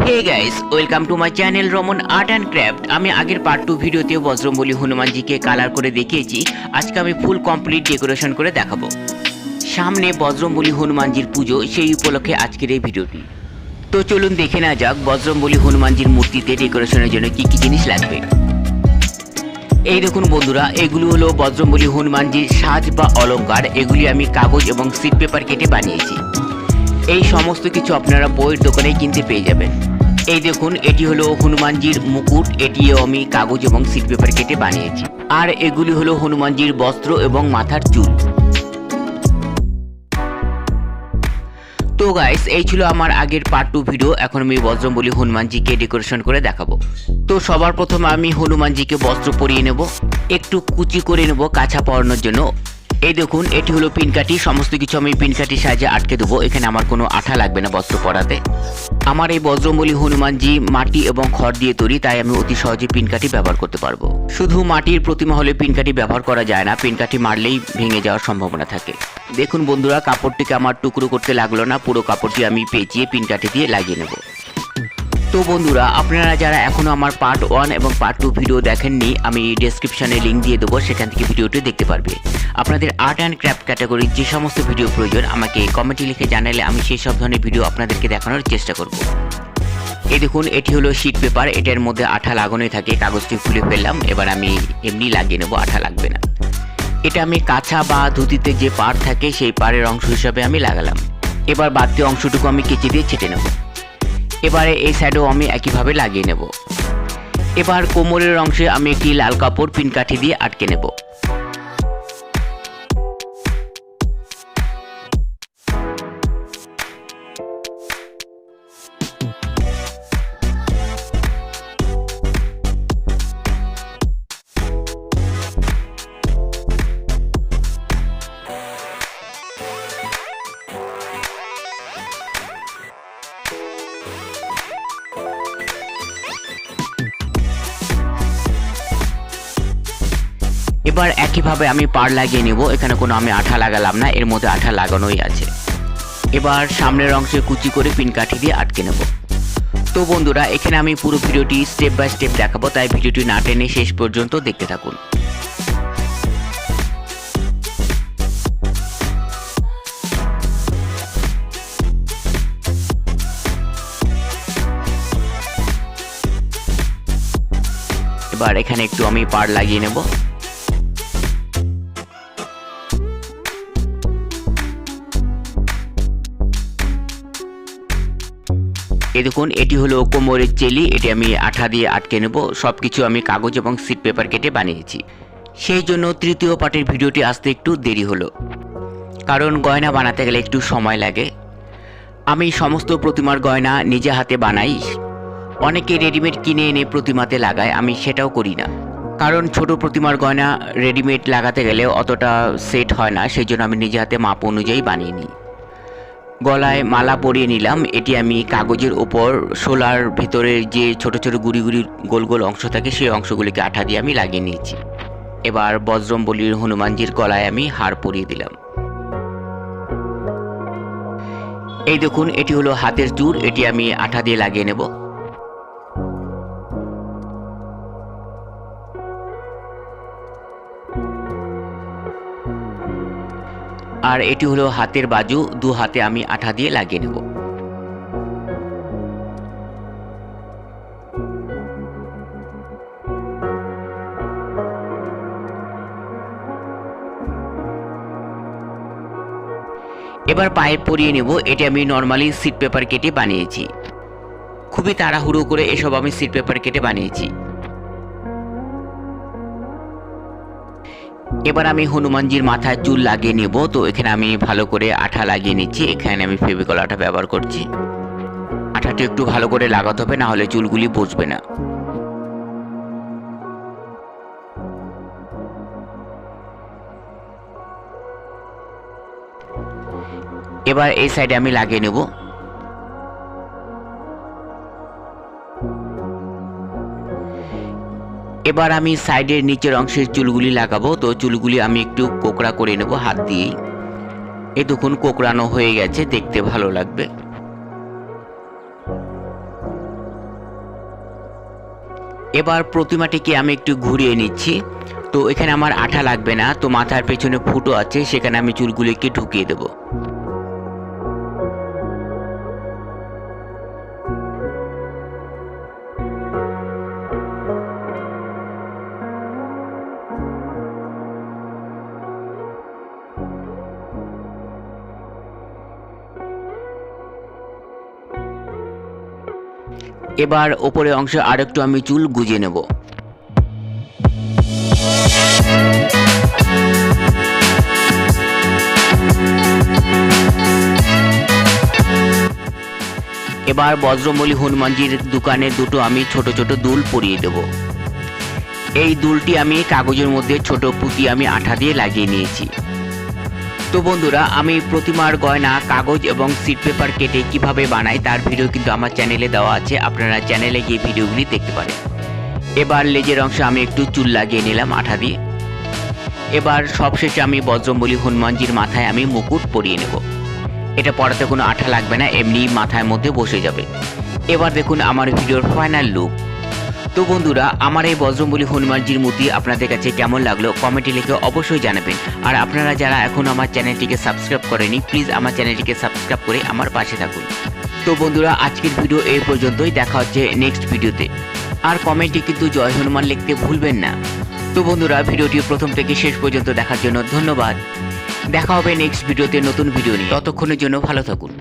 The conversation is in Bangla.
Hey guys, welcome to my channel Raman art and craft. আমি আগের পার্ট 2 ভিডিওতে বজ্রবলী হনুমানজিকে কালার করে দেখিয়েছি। আজকে আমি ফুল কমপ্লিট ডেকোরেশন করে দেখাবো। সামনে বজ্রবলী হনুমানজির পুজো, সেই উপলক্ষে আজকের এই ভিডিওটি। তো চলুন দেখে না যাক বজ্রবলী হনুমানজির মূর্তিতে ডেকোরেশনের জন্য কি কি জিনিস লাগবে। এই দেখুন বন্ধুরা, এগুলো হলো বজ্রবলী হনুমানজির সাজ বা অলংকার। এগুলি আমি কাগজ এবং সিট পেপার কেটে বানিয়েছি। এই সমস্ত কিছু আপনারা বইয়ের দোকানে কিনতে পেয়ে যাবেন। এই দেখুন, এটি হলো হনুমানজির মুকুট, এটিও আমি কাগজ এবং সিট পেপার কেটে বানিয়েছি। আর এগুলি হলো হনুমানজির বস্ত্র এবং মাথার চুল। তো গাইস, এই ছিল আমার আগের পার্ট 2 ভিডিও। এখন আমি বজ্রবলী হনুমানজিকে ডেকোরেশন করে দেখাবো। তো সবার প্রথমে আমি হনুমানজিকে বস্ত্র পরিয়ে নেব, একটু কুচি করে নেব কাছা পরানোর জন্য। এই দেখুন, এটি হলো পিনকাঠি। সমস্ত কিছু আমি পিনকাঠির সাহায্যে আটকে দেবো। এখানে আমার কোনো আঠা লাগবে না বস্ত্র পরাতে। আমার এই বজ্রবলী হনুমানজি মাটি এবং খড় দিয়ে তৈরি, তাই আমি অতি সহজে পিনকাঠি ব্যবহার করতে পারবো। শুধু মাটির প্রতিমা হলে পিনকাঠি ব্যবহার করা যায় না, পিনকাঠি মারলেই ভেঙে যাওয়ার সম্ভাবনা থাকে। দেখুন বন্ধুরা, কাপড়টিকে আমার টুকরো করতে লাগলো না, পুরো কাপড়টি আমি পেঁচিয়ে পিনকাঠি দিয়ে লাগিয়ে নেব। তো বন্ধুরা, আপনারা যারা এখনও আমার পার্ট 1 এবং পার্ট 2 ভিডিও দেখেননি, আমি ডেসক্রিপশনে লিঙ্ক দিয়ে দেবো, সেখান থেকে ভিডিওটি দেখতে পারবে। আপনাদের আর্ট অ্যান্ড ক্রাফট ক্যাটাগরির যে সমস্ত ভিডিও প্রয়োজন আমাকে কমেন্টে লিখে জানালে আমি সেই সব ধরনের ভিডিও আপনাদেরকে দেখানোর চেষ্টা করব। এই দেখুন, এটি হলো শিট পেপার, এটার মধ্যে আঠা লাগানোই থাকে। কাগজটি খুলে ফেললাম, এবার আমি এমনি লাগিয়ে নেব, আঠা লাগবে না। এটা আমি কাছা বা ধুতিতে যে পাড় থাকে সেই পাড়ের অংশ হিসাবে আমি লাগালাম। এবার বাড়তি অংশটুকু আমি কেচি দিয়ে ছেটে নেব। এবারে এই সাইডেও আমি একইভাবে লাগিয়ে নেব। এবার কোমরের অংশে আমি একটি লাল কাপড় পিনকাঠি দিয়ে আটকে নেব। এবার একইভাবে আমি পাড় লাগিয়ে নেব। এখানে কোনো আমি আঠা লাগালাম না, এর মধ্যে আঠা লাগানোই আছে। এবার সামনের অংশে কুচি করে পিনকাঠি দিয়ে আটকে নেব। তো বন্ধুরা, এখানে আমি পুরো ভিডিওটি স্টেপ বাই স্টেপ দেখাবো, তাই ভিডিওটি না টেনে শেষ পর্যন্ত দেখতে থাকুন। এবার এখানে একটু আমি পাড় লাগিয়ে নেব। এই দেখুন, এটি হলো কোমরের চেলি, এটি আমি আঠা দিয়ে আটকে নেব। সবকিছু আমি কাগজ এবং সিট পেপার কেটে বানিয়েছি। সেই জন্য তৃতীয় পার্টের ভিডিওটি আসতে একটু দেরি হলো, কারণ গয়না বানাতে গেলে একটু সময় লাগে। আমি সমস্ত প্রতিমার গয়না নিজে হাতে বানাই। অনেকে রেডিমেড কিনে এনে প্রতিমাতে লাগায়, আমি সেটাও করি না। কারণ ছোট প্রতিমার গয়না রেডিমেড লাগাতে গেলে অতটা সেট হয় না, সেই জন্য আমি নিজে হাতে মাপ অনুযায়ী বানিয়ে নিই। গলায় মালা পরিয়ে নিলাম। এটি আমি কাগজের ওপর শোলার ভিতরের যে ছোট ছোট গুড়ি গুড়ি গোল গোল অংশ থাকে সেই অংশগুলিকে আঠা দিয়ে আমি লাগিয়ে নিয়েছি। এবার বজ্রবলীর হনুমানজির গলায় আমি হার পরিয়ে দিলাম। এই দেখুন, এটি হলো হাতের চূড়, এটি আমি আঠা দিয়ে লাগিয়ে নেব। আর এটি হলো হাতের বাজু, দু হাতে আমি আঠা দিয়ে লাগিয়ে নেব। এবার পায়ে পরিয়ে নেব। এটি আমি নর্মালি সিট পেপার কেটে বানিয়েছি। খুবই তাড়াহুড়ো করে এসব আমি সিট পেপার কেটে বানিয়েছি। এবার আমি হনুমানজির মাথায় চুল লাগিয়ে নেব। তো এখানে আমি ভালো করে আঠা লাগিয়ে নিচ্ছি। এখানে আমি ফেভিকল আঠা ব্যবহার করছি। আঠাটি একটু ভালো করে লাগাতে হবে, না হলে চুলগুলি বসবে না। এবার এই সাইডে আমি লাগিয়ে নেব। এবার আমি সাইডের নিচের অংশের চুলগুলি লাগাবো। তো চুলগুলি আমি একটু কোকড়া করে নেব হাত দিয়েই। এই দেখুন কোকড়ানো হয়ে গেছে, দেখতে ভালো লাগবে। এবার প্রতিমাটিকে আমি একটু ঘুরিয়ে নিচ্ছি। তো এখানে আমার আঠা লাগবে না, তো মাথার পেছনে ফুটো আছে, সেখানে আমি চুলগুলিকে ঢুকিয়ে দেব। এবার ওপরে অংশে আরেকটু আমি চুল গুজিয়ে নেব। এবার বজ্রবলী হনুমানজির দোকানে দুটো আমি ছোট ছোট দুল পরিয়ে দেব। এই দুলটি আমি কাগজের মধ্যে ছোট পুঁতি আমি আঠা দিয়ে লাগিয়ে নিয়েছি। তো বন্ধুরা, আমি প্রতিমার গয়না কাগজ এবং সিট পেপার কেটে কিভাবে বানাই তার ভিডিও কিন্তু আমার চ্যানেলে দেওয়া আছে, আপনারা চ্যানেলে গিয়ে ভিডিওগুলি দেখতে পারেন। এবার লেজের অংশে আমি একটু চুল লাগিয়ে নিলাম আঠা দিয়ে। এবার সবশেষে আমি বজ্রবলী হনুমানজির মাথায় আমি মুকুট পরিয়ে নেব। এটা পরাতে কোনো আঠা লাগবে না, এমনি মাথার মধ্যে বসে যাবে। এবার দেখুন আমার ভিডিওর ফাইনাল লুক। তো বন্ধুরা, আমার এই বজ্রবলী হনুমানজির মূর্তি আপনাদের কাছে কেমন লাগলো কমেন্টে লিখে অবশ্যই জানাবেন। আর আপনারা যারা এখনও আমার চ্যানেলটিকে সাবস্ক্রাইব করেনি, প্লিজ আমার চ্যানেলটিকে সাবস্ক্রাইব করে আমার পাশে থাকুন। তো বন্ধুরা, আজকের ভিডিও এই পর্যন্তই, দেখা হচ্ছে নেক্সট ভিডিওতে। আর কমেন্টে কিন্তু জয় হনুমান লিখতে ভুলবেন না। তো বন্ধুরা, ভিডিওটি প্রথম থেকে শেষ পর্যন্ত দেখার জন্য ধন্যবাদ। দেখা হবে নেক্সট ভিডিওতে নতুন ভিডিও নিয়ে, ততক্ষণের জন্য ভালো থাকুন।